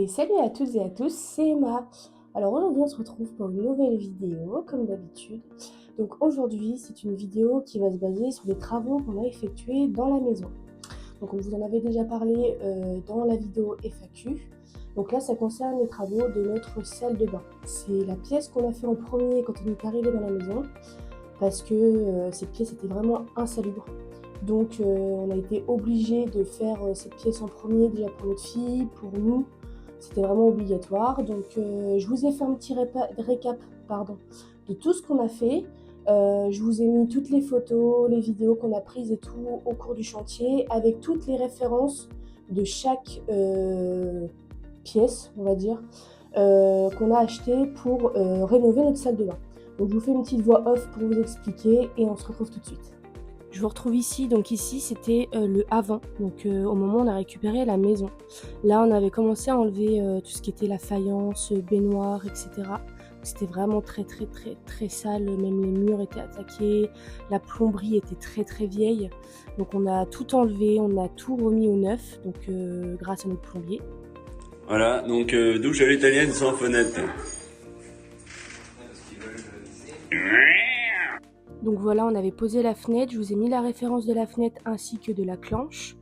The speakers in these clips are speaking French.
Et salut à toutes et à tous, c'est Emma. Alors aujourd'hui on se retrouve pour une nouvelle vidéo comme d'habitude. Donc aujourd'hui c'est une vidéo qui va se baser sur les travaux qu'on a effectués dans la maison. Donc on vous en avait déjà parlé dans la vidéo FAQ. Donc là ça concerne les travaux de notre salle de bain. C'est la pièce qu'on a fait en premier quand on est arrivé dans la maison parce que cette pièce était vraiment insalubre. Donc on a été obligé de faire cette pièce en premier déjà pour notre fille, pour nous. C'était vraiment obligatoire. Donc je vous ai fait un petit récap de tout ce qu'on a fait. Je vous ai mis toutes les photos, les vidéos qu'on a prises et tout au cours du chantier avec toutes les références de chaque pièce, on va dire, qu'on a acheté pour rénover notre salle de bain. Donc je vous fais une petite voix off pour vous expliquer et on se retrouve tout de suite. Je vous retrouve ici, donc ici c'était le avant, donc au moment où on a récupéré la maison. Là on avait commencé à enlever tout ce qui était la faïence, baignoire, etc. C'était vraiment très sale, même les murs étaient attaqués, la plomberie était très vieille. Donc on a tout enlevé, on a tout remis au neuf, donc grâce à notre plombier. Voilà, donc douche à l'italienne sans fenêtre. Donc voilà, on avait posé la fenêtre, je vous ai mis la référence de la fenêtre ainsi que de la planche.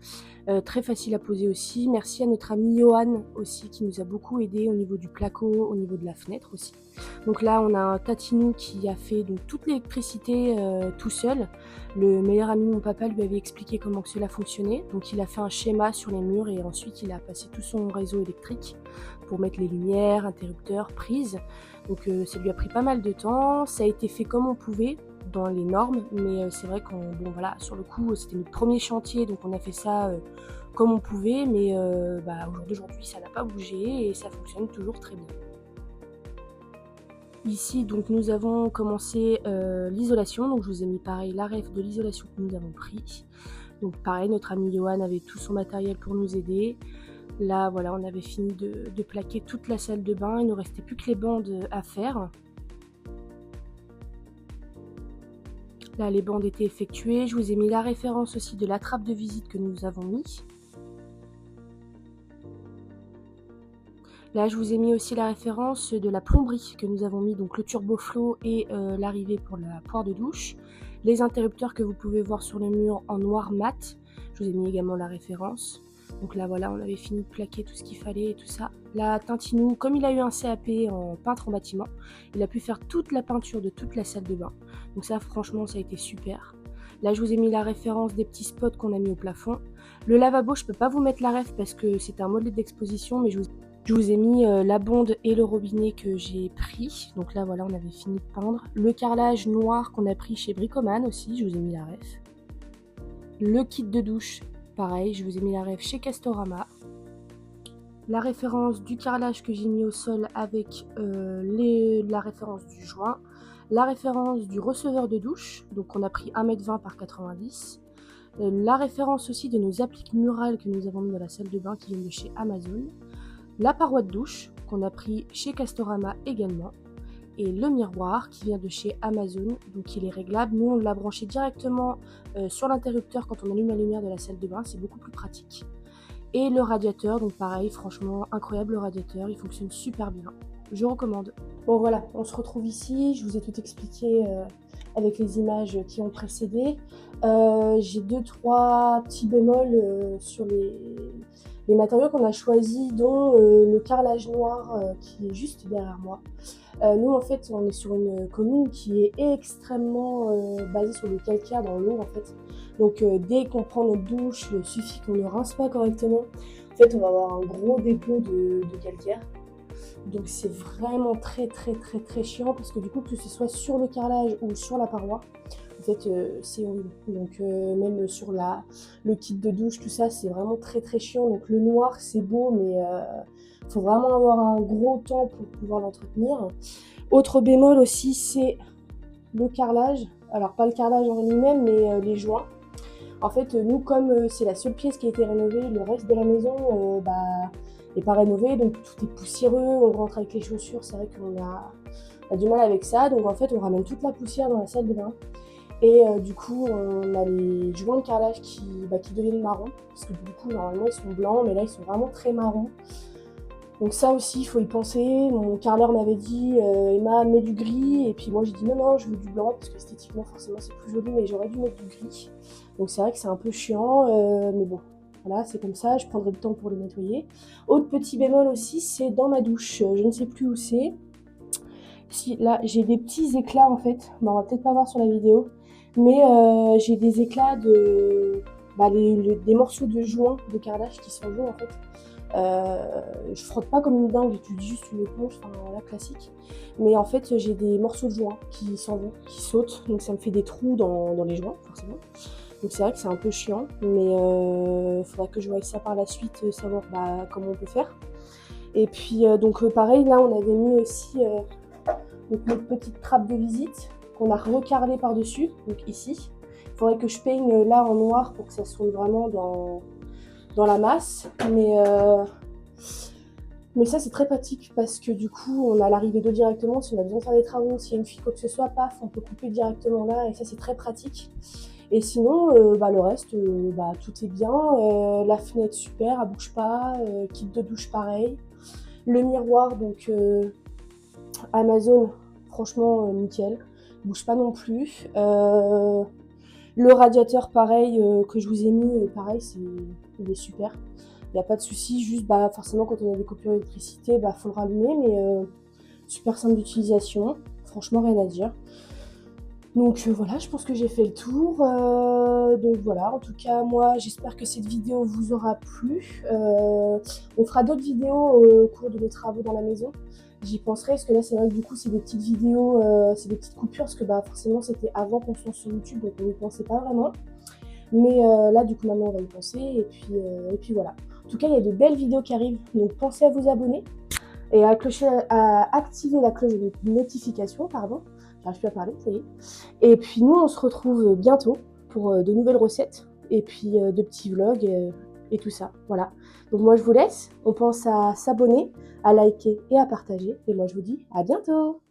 Très facile à poser aussi. Merci à notre ami Johan aussi qui nous a beaucoup aidé au niveau du placo, au niveau de la fenêtre aussi. Donc là on a un tatinou qui a fait donc toute l'électricité tout seul. Le meilleur ami de mon papa lui avait expliqué comment que cela fonctionnait. Donc il a fait un schéma sur les murs et ensuite il a passé tout son réseau électrique pour mettre les lumières, interrupteurs, prises. Donc ça lui a pris pas mal de temps. Ça a été fait comme on pouvait dans les normes, mais c'est vrai qu'on, bon voilà, sur le coup c'était notre premier chantier, donc on a fait ça comme on pouvait, mais au jour d'aujourd'hui ça n'a pas bougé et ça fonctionne toujours très bien. Ici donc nous avons commencé l'isolation, donc je vous ai mis pareil la ref de l'isolation que nous avons pris. Donc pareil, notre ami Johan avait tout son matériel pour nous aider. Là voilà, on avait fini de plaquer toute la salle de bain, il ne nous restait plus que les bandes à faire. Là, les bandes étaient effectuées. Je vous ai mis la référence aussi de la trappe de visite que nous avons mis. Là, je vous ai mis aussi la référence de la plomberie que nous avons mis, donc le turboflow et l'arrivée pour la poire de douche. Les interrupteurs que vous pouvez voir sur le mur en noir mat. Je vous ai mis également la référence. Donc là, voilà, on avait fini de plaquer tout ce qu'il fallait et tout ça. Là, Tintinou, comme il a eu un CAP en peintre en bâtiment, il a pu faire toute la peinture de toute la salle de bain. Donc ça, franchement, ça a été super. Là, je vous ai mis la référence des petits spots qu'on a mis au plafond. Le lavabo, je peux pas vous mettre la ref parce que c'est un modèle d'exposition, mais je vous ai mis la bonde et le robinet que j'ai pris. Donc là, voilà, on avait fini de peindre. Le carrelage noir qu'on a pris chez Bricoman aussi, je vous ai mis la ref. Le kit de douche, pareil, je vous ai mis la ref chez Castorama. La référence du carrelage que j'ai mis au sol avec la référence du joint. La référence du receveur de douche, donc on a pris 1,20 m par 90. La référence aussi de nos appliques murales que nous avons mis dans la salle de bain qui viennent de chez Amazon. La paroi de douche qu'on a pris chez Castorama également. Et le miroir qui vient de chez Amazon, donc il est réglable. Nous on l'a branché directement sur l'interrupteur quand on allume la lumière de la salle de bain, c'est beaucoup plus pratique. Et le radiateur, donc pareil, franchement incroyable le radiateur, il fonctionne super bien, je recommande. Bon voilà, on se retrouve ici, je vous ai tout expliqué avec les images qui ont précédé. J'ai 2-3 petits bémols sur les matériaux qu'on a choisis, dont le carrelage noir qui est juste derrière moi. Nous en fait on est sur une commune qui est extrêmement basée sur le calcaire dans l'eau en fait. Donc dès qu'on prend notre douche, il suffit qu'on ne rince pas correctement. En fait on va avoir un gros dépôt de calcaire. Donc c'est vraiment très chiant parce que du coup que ce soit sur le carrelage ou sur la paroi, en fait c'est horrible. Donc même sur le kit de douche, tout ça c'est vraiment très chiant. Donc le noir c'est beau mais faut vraiment avoir un gros temps pour pouvoir l'entretenir. Autre bémol aussi c'est le carrelage. Alors pas le carrelage en lui-même mais les joints. En fait nous comme c'est la seule pièce qui a été rénovée, le reste de la maison n'est pas rénové, donc tout est poussiéreux, on rentre avec les chaussures, c'est vrai qu'on a du mal avec ça, donc en fait on ramène toute la poussière dans la salle de bain. Et du coup on a les joints de carrelage qui deviennent marrons, parce que du coup normalement ils sont blancs, mais là ils sont vraiment très marrons. Donc ça aussi, il faut y penser. Mon carreleur m'avait dit Emma, mets du gris. Et puis moi, j'ai dit non, je veux du blanc parce que esthétiquement, forcément, c'est plus joli, mais j'aurais dû mettre du gris. Donc c'est vrai que c'est un peu chiant, mais bon, voilà, c'est comme ça. Je prendrai le temps pour le nettoyer. Autre petit bémol aussi, c'est dans ma douche. Je ne sais plus où c'est. Si, là, j'ai des petits éclats en fait. Bon, on va peut-être pas voir sur la vidéo, mais j'ai des éclats de. Des morceaux de joint de carrelage qui s'en vont en fait. Je frotte pas comme une dingue, j'utilise juste une éponge, enfin la classique. Mais en fait, j'ai des morceaux de joints qui s'en vont, qui sautent, donc ça me fait des trous dans les joints, forcément. Donc c'est vrai que c'est un peu chiant, mais il faudra que je voie ça par la suite, savoir comment on peut faire. Et puis donc pareil, là on avait mis aussi donc, notre petite trappe de visite qu'on a recarrelée par-dessus, donc ici. Il faudrait que je peigne là en noir pour que ça soit vraiment dans la masse, mais ça c'est très pratique parce que du coup on a l'arrivée d'eau directement. Si on a besoin de faire des travaux, s'il y a une fuite quoi que ce soit, paf, on peut couper directement là et ça c'est très pratique. Et sinon le reste tout est bien, la fenêtre super, elle bouge pas, kit de douche pareil, le miroir donc Amazon franchement nickel, bouge pas non plus. Le radiateur pareil que je vous ai mis, pareil il est super. Il n'y a pas de souci, juste forcément quand on a des coupures d'électricité, faut le rallumer, mais super simple d'utilisation, franchement rien à dire. Donc voilà, je pense que j'ai fait le tour. Donc voilà, en tout cas moi j'espère que cette vidéo vous aura plu. On fera d'autres vidéos au cours de nos travaux dans la maison. J'y penserai parce que là c'est vrai que du coup c'est des petites vidéos, c'est des petites coupures parce que forcément c'était avant qu'on soit sur YouTube donc on n'y pensait pas vraiment. Mais là du coup maintenant on va y penser et puis voilà. En tout cas il y a de belles vidéos qui arrivent donc pensez à vous abonner et à activer la cloche de notification, pardon. J'arrive plus à parler, ça y est. Et puis nous on se retrouve bientôt pour de nouvelles recettes et puis de petits vlogs et tout ça. Voilà. Donc moi je vous laisse, on pense à s'abonner, à liker et à partager. Et moi je vous dis à bientôt!